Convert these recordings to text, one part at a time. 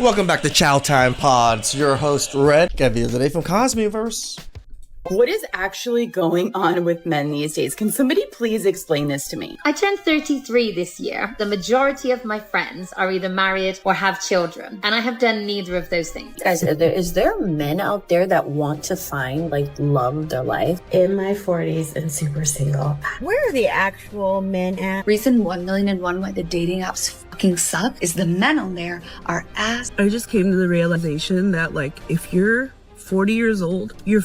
Welcome back to Chow Time Pods. Your host, Red, got video today from Kozmicverse. What is actually going on with men these days? Can somebody please explain this to me? I turned 33 this year. The majority of my friends are either married or have children, and I have done neither of those things. Guys, is there men out there that want to find, love of their life? In my 40s and super single. Where are the actual men at? Reason 1,000,001 why the dating apps fucking suck is the men on there are ass. I just came to the realization that, if you're 40 years old, you're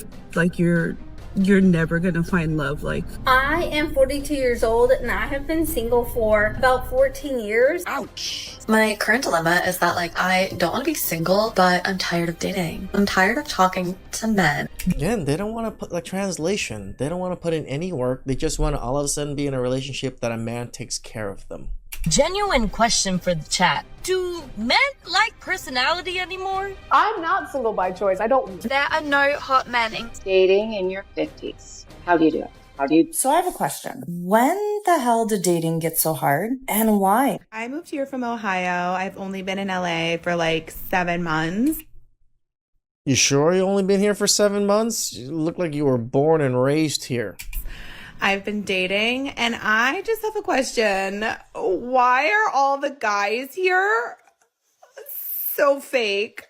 never gonna find love. I am 42 years old and I have been single for about 14 years. Ouch. My current dilemma is that I don't want to be single, but I'm tired of dating. I'm tired of talking to men. Again, they don't want to put translation. They don't want to put in any work. They just want to all of a sudden be in a relationship that a man takes care of them. Genuine question for the chat. Do men like personality anymore? I'm not single by choice. I don't. There are no hot men. Dating in your 50s. How do you do it? So I have a question. When the hell did dating get so hard and why? I moved here from Ohio. I've only been in LA for 7 months. You sure you only been here for 7 months? You look like you were born and raised here. I've been dating, and I just have a question. Why are all the guys here so fake?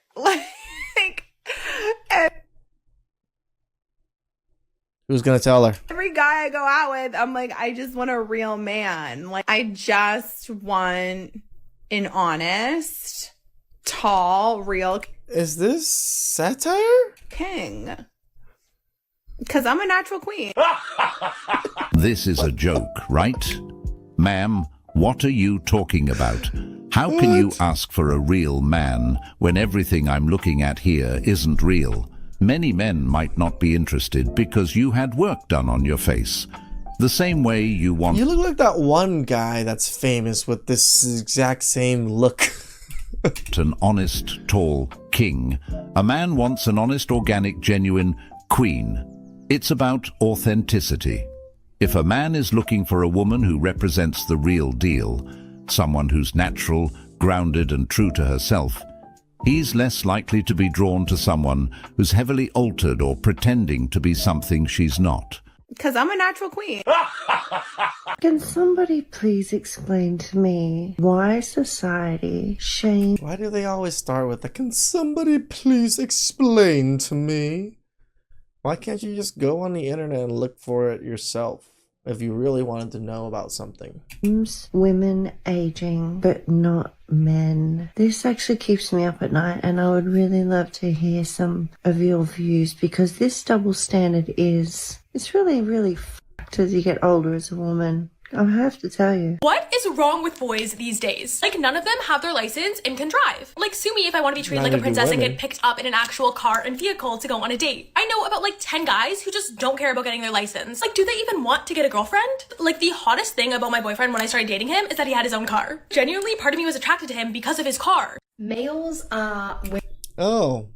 Who's gonna tell her? Every guy I go out with, I'm I just want a real man. I just want an honest, tall, real... Is this satire? King. Because I'm a natural queen. This is a joke, right? Ma'am, what are you talking about? How can you ask for a real man when everything I'm looking at here isn't real? Many men might not be interested because you had work done on your face. The same way you want... You look like that one guy that's famous with this exact same look. An honest, tall king. A man wants an honest, organic, genuine queen. It's about authenticity. If a man is looking for a woman who represents the real deal, someone who's natural, grounded and true to herself, he's less likely to be drawn to someone who's heavily altered or pretending to be something she's not. Because I'm a natural queen. Can somebody please explain to me why society shames... Why do they always start with can somebody please explain to me? Why can't you just go on the internet and look for it yourself if you really wanted to know about something? Women aging, but not men. This actually keeps me up at night, and I would really love to hear some of your views, because this double standard it's really, really fucked as you get older as a woman. I have to tell you. What is wrong with boys these days? None of them have their license and can drive. Sue me if I want to be treated like a princess and get picked up in an actual car and vehicle to go on a date. I know about 10 guys who just don't care about getting their license. Do they even want to get a girlfriend? The hottest thing about my boyfriend when I started dating him is that he had his own car. Genuinely, part of me was attracted to him because of his car. Males are... Oh.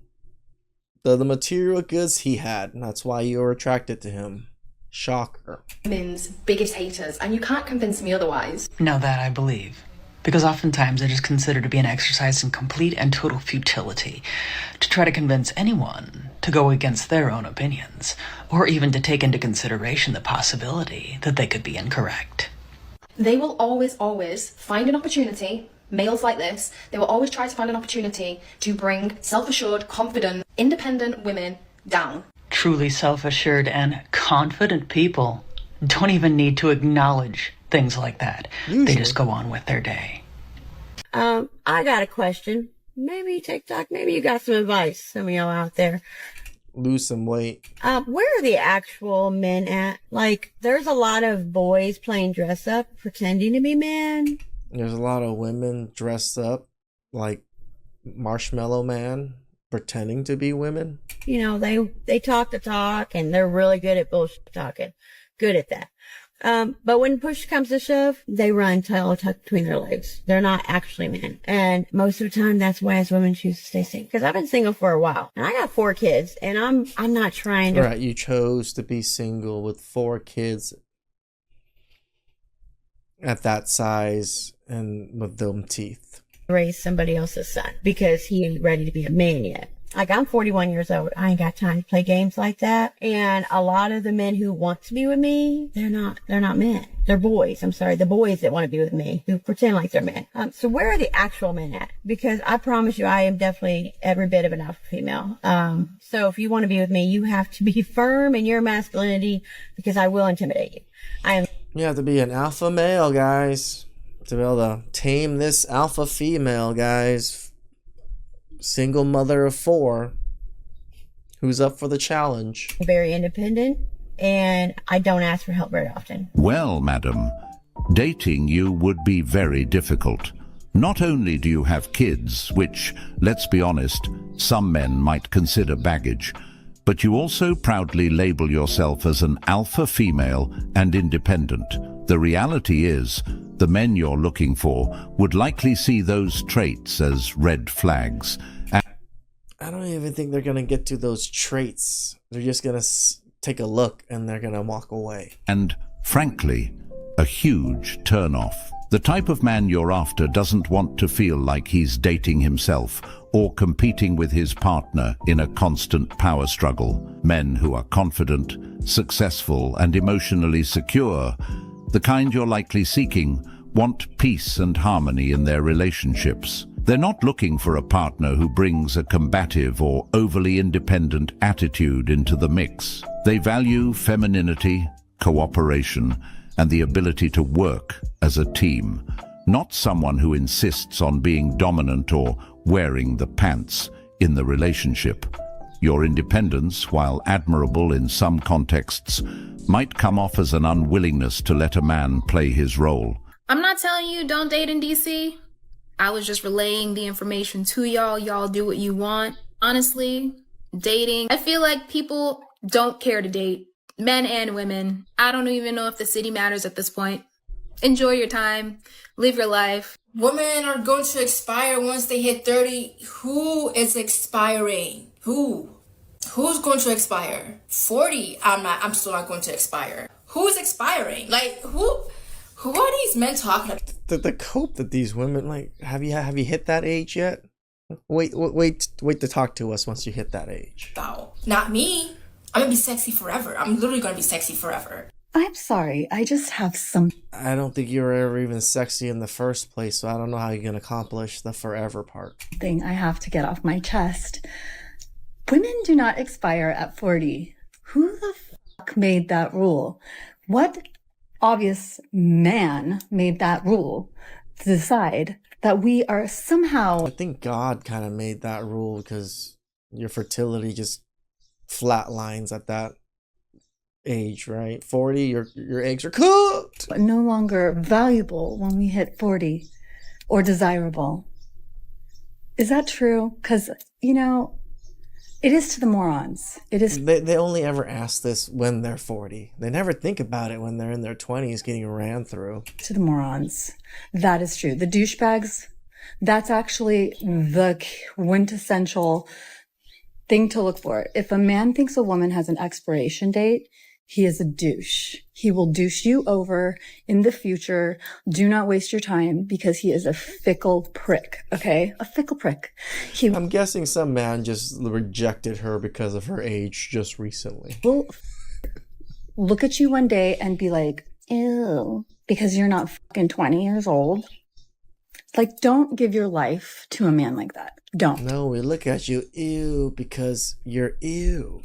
The material goods he had, and that's why you were attracted to him. Shocker. Women's biggest haters, and you can't convince me otherwise. Now that I believe, because oftentimes it is considered to be an exercise in complete and total futility to try to convince anyone to go against their own opinions, or even to take into consideration the possibility that they could be incorrect. They will always find an opportunity, males like this, they will always try to find an opportunity to bring self-assured, confident, independent women down. Truly self-assured and confident people don't even need to acknowledge things like that. Usually. They just go on with their day. I got a question. Maybe TikTok, maybe you got some advice, some of y'all out there. Lose some weight. Where are the actual men at? There's a lot of boys playing dress up, pretending to be men. There's a lot of women dressed up like Marshmallow Man, pretending to be women. They talk the talk, and they're really good at bullshit talking. Good at that. But when push comes to shove, they run tail tucked between their legs. They're not actually men. And most of the time, that's why as women choose to stay single. Because I've been single for a while. And I got 4 kids. And I'm not trying to... Right, you chose to be single with 4 kids at that size and with them teeth. raise somebody else's son because he ain't ready to be a man yet. Like, I'm 41 years old. I ain't got time to play games like that. And a lot of the men who want to be with me, they're not men. They're boys. I'm sorry. The boys that want to be with me, who pretend like they're men. So where are the actual men at? Because I promise you, I am definitely every bit of an alpha female. So if you want to be with me, you have to be firm in your masculinity because I will intimidate you. You have to be an alpha male, guys, to be able to tame this alpha female, guys. Single mother of 4 who's up for the challenge. Very independent, and I don't ask for help very often. Well, madam, dating you would be very difficult. Not only do you have kids, which, let's be honest, some men might consider baggage, but you also proudly label yourself as an alpha female and independent. The reality is, the men you're looking for would likely see those traits as red flags. I don't even think they're going to get to those traits. They're just going to take a look and they're going to walk away. And, frankly, a huge turn-off. The type of man you're after doesn't want to feel like he's dating himself or competing with his partner in a constant power struggle. Men who are confident, successful, and emotionally secure, the kind you're likely seeking, want peace and harmony in their relationships. They're not looking for a partner who brings a combative or overly independent attitude into the mix. They value femininity, cooperation, and the ability to work as a team, not someone who insists on being dominant or wearing the pants in the relationship. Your independence, while admirable in some contexts, might come off as an unwillingness to let a man play his role. I'm not telling you don't date in DC. I was just relaying the information to y'all. Y'all do what you want. Honestly, dating, I feel like people don't care to date, men and women. I don't even know if the city matters at this point. Enjoy your time. Live your life. Women are going to expire once they hit 30. Who is expiring? Who? Who's going to expire? 40. I'm still not going to expire. Who's expiring? Like, who are these men talking about? The cope that these women, like, have you hit that age yet? Wait to talk to us once you hit that age. Oh, not me. I'm gonna be sexy forever. I'm literally gonna be sexy forever. I'm sorry, I just have some... I don't think you were ever even sexy in the first place, so I don't know how you're gonna accomplish the forever part. ...thing I have to get off my chest. Women do not expire at 40. Who the fuck made that rule? What obvious man made that rule to decide that we are somehow... I think God kind of made that rule because your fertility just flatlines at that age, right? 40, your eggs are cooked. No longer valuable when we hit 40 or desirable. Is that true? Because, you know, it is to the morons. It is. They only ever ask this when they're 40. They never think about it when they're in their 20s getting ran through. To the morons. That is true. The douchebags, that's actually the quintessential thing to look for. If a man thinks a woman has an expiration date, he is a douche. He will douche you over in the future. Do not waste your time because he is a fickle prick, okay? A fickle prick. I'm guessing some man just rejected her because of her age just recently. Will look at you one day and be like, ew, because you're not fucking 20 years old. Like, don't give your life to a man like that. Don't. No, we look at you, ew, because you're ew.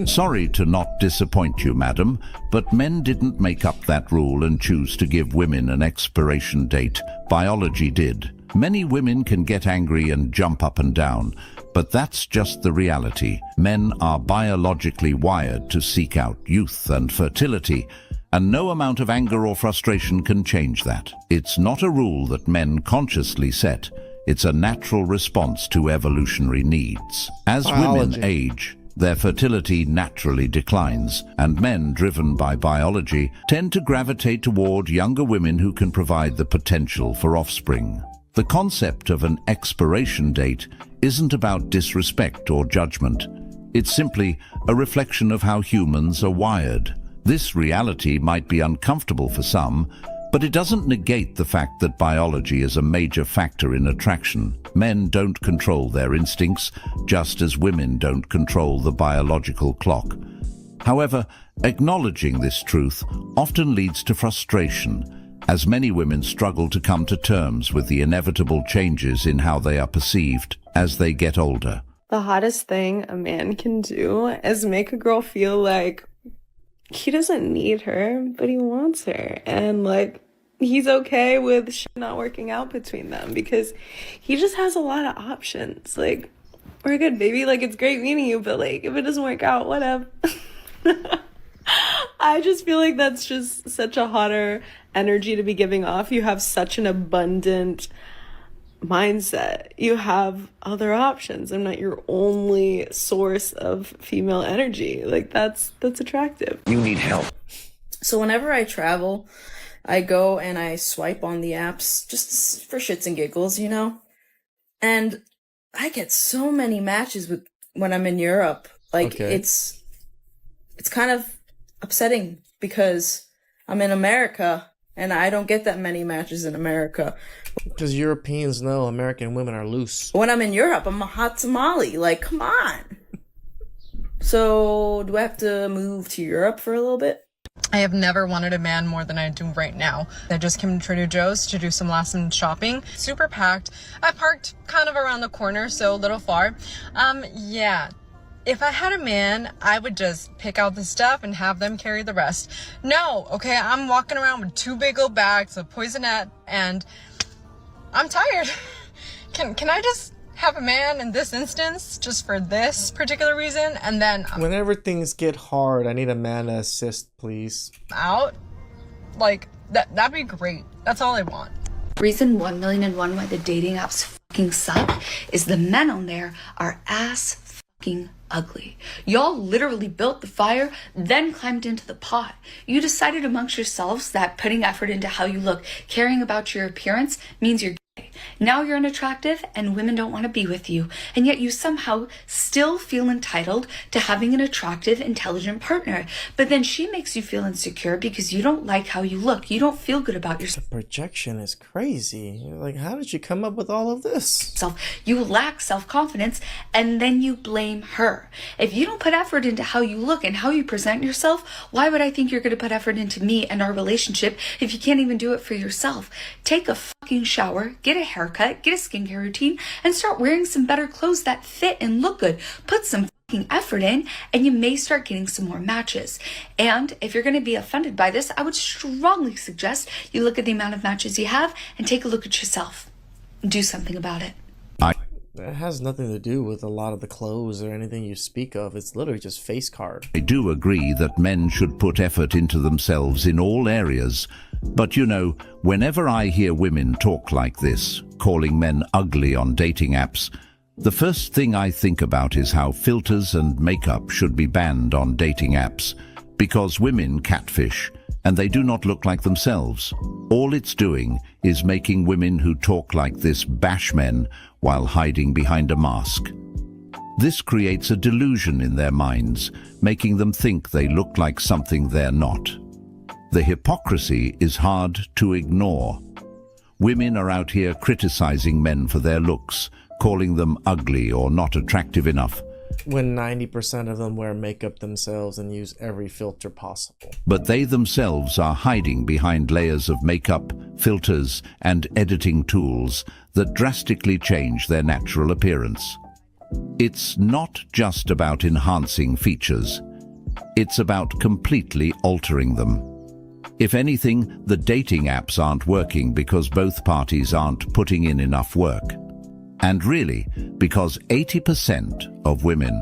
Sorry to not disappoint you, madam, but men didn't make up that rule and choose to give women an expiration date. Biology did. Many women can get angry and jump up and down, but that's just the reality. Men are biologically wired to seek out youth and fertility, and no amount of anger or frustration can change that. It's not a rule that men consciously set. It's a natural response to evolutionary needs. As women age, their fertility naturally declines, and men driven by biology tend to gravitate toward younger women who can provide the potential for offspring. The concept of an expiration date isn't about disrespect or judgment. It's simply a reflection of how humans are wired. This reality might be uncomfortable for some, But it doesn't negate the fact that biology is a major factor in attraction. Men don't control their instincts, just as women don't control the biological clock. However, acknowledging this truth often leads to frustration, as many women struggle to come to terms with the inevitable changes in how they are perceived as they get older. The hottest thing a man can do is make a girl feel like he doesn't need her, but he wants her. And like, he's okay with shit not working out between them because he just has a lot of options. Like, we're good, baby. Like, it's great meeting you, but like, if it doesn't work out, whatever. I just feel like that's just such a hotter energy to be giving off. You have such an abundant mindset. You have other options. I'm not your only source of female energy. Like, that's attractive. You need help. So whenever I travel, I go and I swipe on the apps just for shits and giggles, you know? And I get so many matches when I'm in Europe. Like, Okay. it's kind of upsetting because I'm in America and I don't get that many matches in America. Because Europeans know American women are loose. When I'm in Europe, I'm a hot tamale. Like, come on. So, do I have to move to Europe for a little bit? I have never wanted a man more than I do right now. I just came to Trader Joe's to do some last minute shopping. Super packed. I parked kind of around the corner, so a little far. Yeah. If I had a man, I would just pick out the stuff and have them carry the rest. No, okay, I'm walking around with 2 big old bags of poisonette and I'm tired. Can I just have a man in this instance just for this particular reason and then Whenever things get hard, I need a man to assist, please. out? Like, that'd be great. That's all I want. Reason 1,000,001 why the dating apps fucking suck is the men on there are ass fucking ugly. Y'all literally built the fire, then climbed into the pot. You decided amongst yourselves that putting effort into how you look, caring about your appearance, means you're gay. Now you're unattractive and women don't want to be with you. And yet you somehow still feel entitled to having an attractive, intelligent partner. But then she makes you feel insecure because you don't like how you look. You don't feel good about yourself. The projection is crazy. Like, how did you come up with all of this? You lack self-confidence and then you blame her. If you don't put effort into how you look and how you present yourself, why would I think you're going to put effort into me and our relationship if you can't even do it for yourself? Take a fucking shower, get a haircut, get a skincare routine, and start wearing some better clothes that fit and look good. Put some fucking effort in and you may start getting some more matches. And if you're going to be offended by this, I would strongly suggest you look at the amount of matches you have and take a look at yourself. Do something about it. It has nothing to do with a lot of the clothes or anything you speak of. It's literally just face card. I do agree that men should put effort into themselves in all areas. But you know, whenever I hear women talk like this, calling men ugly on dating apps, the first thing I think about is how filters and makeup should be banned on dating apps. Because women catfish, and they do not look like themselves. All it's doing is making women who talk like this bash men while hiding behind a mask. This creates a delusion in their minds, making them think they look like something they're not. The hypocrisy is hard to ignore. Women are out here criticizing men for their looks, calling them ugly or not attractive enough. When 90% of them wear makeup themselves and use every filter possible. But they themselves are hiding behind layers of makeup, filters, and editing tools that drastically change their natural appearance. It's not just about enhancing features. It's about completely altering them. If anything, the dating apps aren't working because both parties aren't putting in enough work. And really, because 80% of women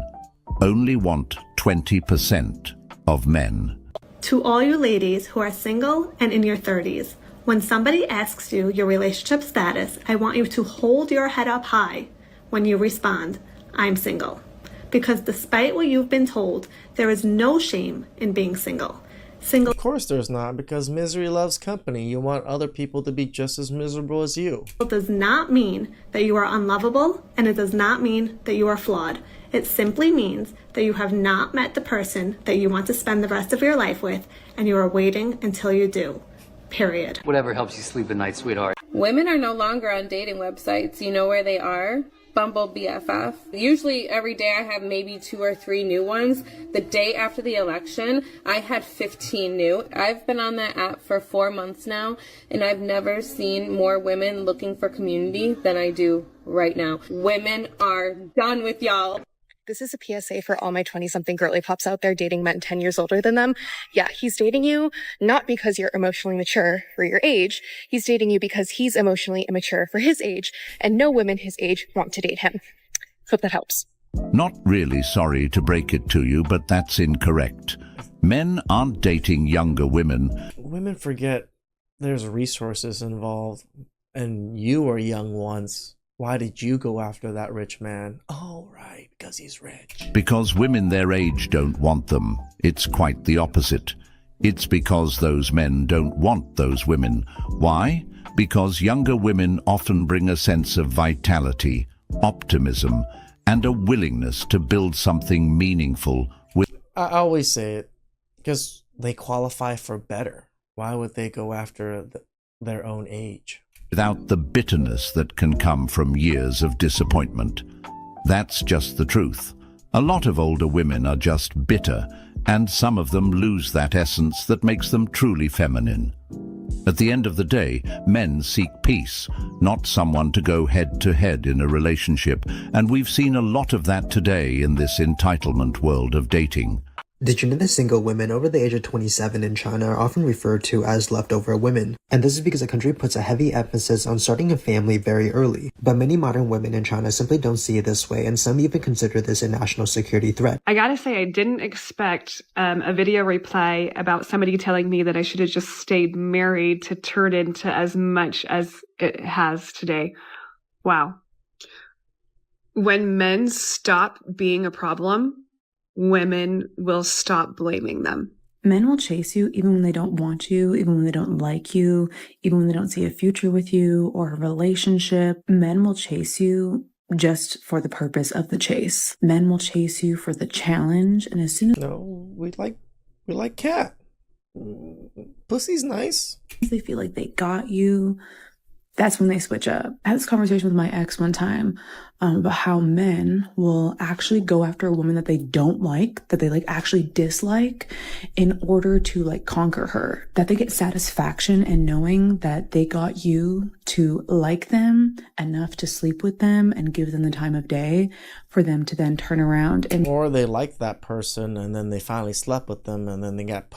only want 20% of men. To all you ladies who are single and in your 30s, when somebody asks you your relationship status, I want you to hold your head up high when you respond, I'm single. Because despite what you've been told, there is no shame in being single. Of course there's not, because misery loves company. You want other people to be just as miserable as you. It does not mean that you are unlovable, and it does not mean that you are flawed. It simply means that you have not met the person that you want to spend the rest of your life with, and you are waiting until you do. Period. Whatever helps you sleep at night, sweetheart. Women are no longer on dating websites. You know where they are? Bumble BFF. Usually every day I have maybe 2 or 3 new ones. The day after the election, I had 15 new. I've been on that app for 4 months now, and I've never seen more women looking for community than I do right now. Women are done with y'all. This is a PSA for all my 20-something girly pops out there dating men 10 years older than them. Yeah, he's dating you not because you're emotionally mature for your age. He's dating you because he's emotionally immature for his age, and no women his age want to date him. Hope that helps. Not really sorry to break it to you, but that's incorrect. Men aren't dating younger women. Women forget there's resources involved, and you were young once. Why did you go after that rich man? Oh, right, because he's rich. Because women their age don't want them. It's quite the opposite. It's because those men don't want those women. Why? Because younger women often bring a sense of vitality, optimism, and a willingness to build something meaningful with... I always say it, because they qualify for better. Why would they go after their own age? Without the bitterness that can come from years of disappointment. That's just the truth. A lot of older women are just bitter, and some of them lose that essence that makes them truly feminine. At the end of the day, men seek peace, not someone to go head-to-head in a relationship, and we've seen a lot of that today in this entitlement world of dating. Did you know that single women over the age of 27 in China are often referred to as leftover women? And this is because the country puts a heavy emphasis on starting a family very early. But many modern women in China simply don't see it this way, and some even consider this a national security threat. I gotta say, I didn't expect a video replay about somebody telling me that I should have just stayed married to turn into as much as it has today. Wow. When men stop being a problem, women will stop blaming them. Men will chase you even when they don't want you, even when they don't like you, even when they don't see a future with you or a relationship. Men will chase you just for the purpose of the chase. Men will chase you for the challenge, and as soon as we like cat. Pussy's nice. They feel like they got you, that's when they switch up. I had this conversation with my ex one time about how men will actually go after a woman that they don't like, that they actually dislike, in order to conquer her. That they get satisfaction in knowing that they got you to like them enough to sleep with them and give them the time of day for them to then turn around and... Or they like that person and then they finally slept with them and then they got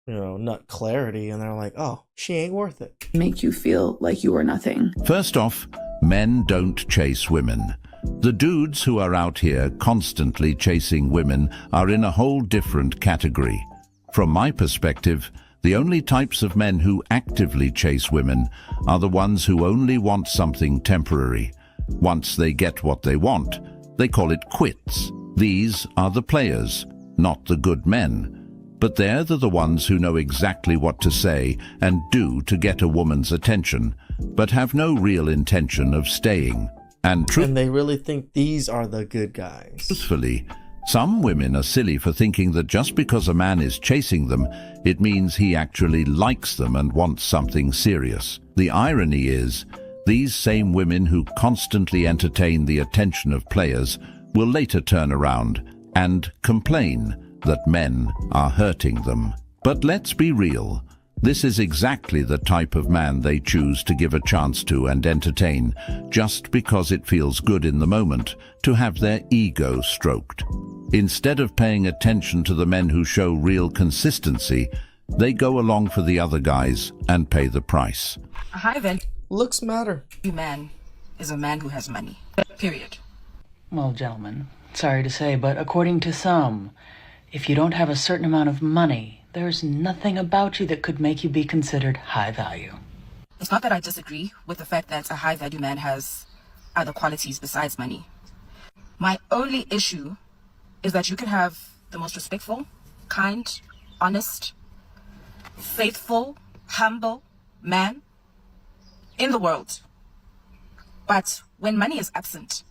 nut clarity, and they're like, oh, she ain't worth it. Make you feel like you are nothing. First off, men don't chase women. The dudes who are out here constantly chasing women are in a whole different category. From my perspective, the only types of men who actively chase women are the ones who only want something temporary. Once they get what they want, they call it quits. These are the players, not the good men. But they're the ones who know exactly what to say and do to get a woman's attention, but have no real intention of staying. And they really think these are the good guys. Truthfully, some women are silly for thinking that just because a man is chasing them, it means he actually likes them and wants something serious. The irony is, these same women who constantly entertain the attention of players will later turn around and complain that men are hurting them. But let's be real. This is exactly the type of man they choose to give a chance to and entertain, just because it feels good in the moment to have their ego stroked. Instead of paying attention to the men who show real consistency, they go along for the other guys and pay the price. A high-value looks matter. Man is a man who has money. Period. Well, gentlemen, sorry to say, but according to some, if you don't have a certain amount of money, there's nothing about you that could make you be considered high value. It's not that I disagree with the fact that a high value man has other qualities besides money. My only issue is that you can have the most respectful, kind, honest, faithful, humble man in the world. But when money is absent,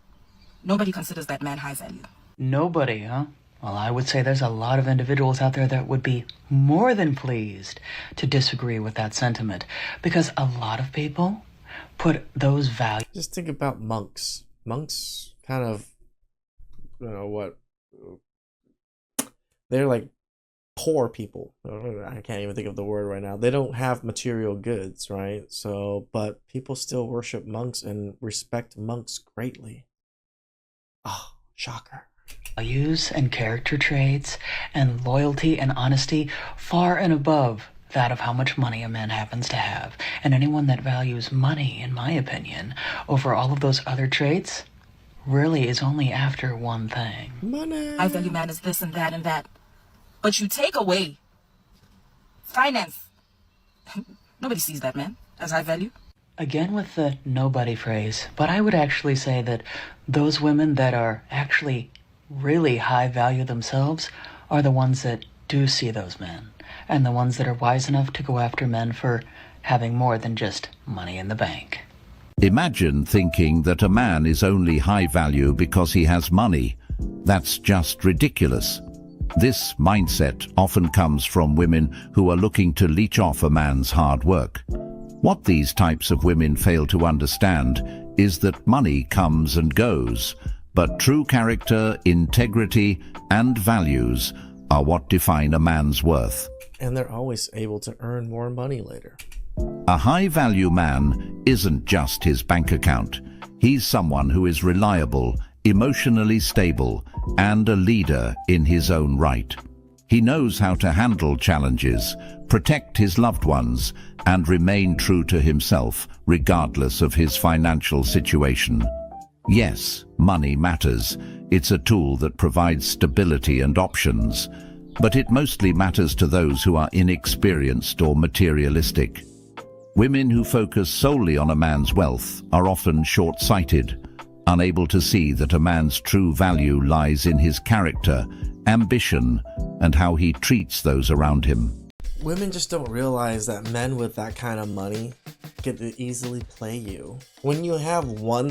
nobody considers that man high value. Nobody, huh? Well, I would say there's a lot of individuals out there that would be more than pleased to disagree with that sentiment, because a lot of people put those values. Just think about monks. Monks kind of, they're like poor people. I can't even think of the word right now. They don't have material goods, right? So, but people still worship monks and respect monks greatly. Oh, shocker. Values and character traits and loyalty and honesty far and above that of how much money a man happens to have. And anyone that values money, in my opinion, over all of those other traits really is only after one thing. Money. I value man is this and that and that. But you take away finance. Nobody sees that man as high value. Again with the nobody phrase, but I would actually say that those women that are actually really high value themselves are the ones that do see those men, and the ones that are wise enough to go after men for having more than just money in the bank. Imagine thinking that a man is only high value because he has money. That's just ridiculous. This mindset often comes from women who are looking to leech off a man's hard work. What these types of women fail to understand is that money comes and goes, but true character, integrity, and values are what define a man's worth. And they're always able to earn more money later. A high-value man isn't just his bank account. He's someone who is reliable, emotionally stable, and a leader in his own right. He knows how to handle challenges, protect his loved ones, and remain true to himself, regardless of his financial situation. Yes, money matters. It's a tool that provides stability and options, but it mostly matters to those who are inexperienced or materialistic. Women who focus solely on a man's wealth are often short-sighted, unable to see that a man's true value lies in his character, ambition, and how he treats those around him. Women just don't realize that men with that kind of money get to easily play you. When you have one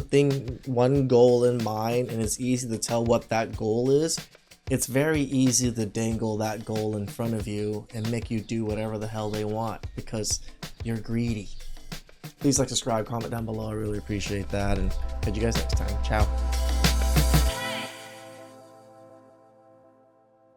goal in mind, and it's easy to tell what that goal is, it's very easy to dangle that goal in front of you and make you do whatever the hell they want because you're greedy. Please like, subscribe, comment down below. I really appreciate that, and catch you guys next time. Ciao.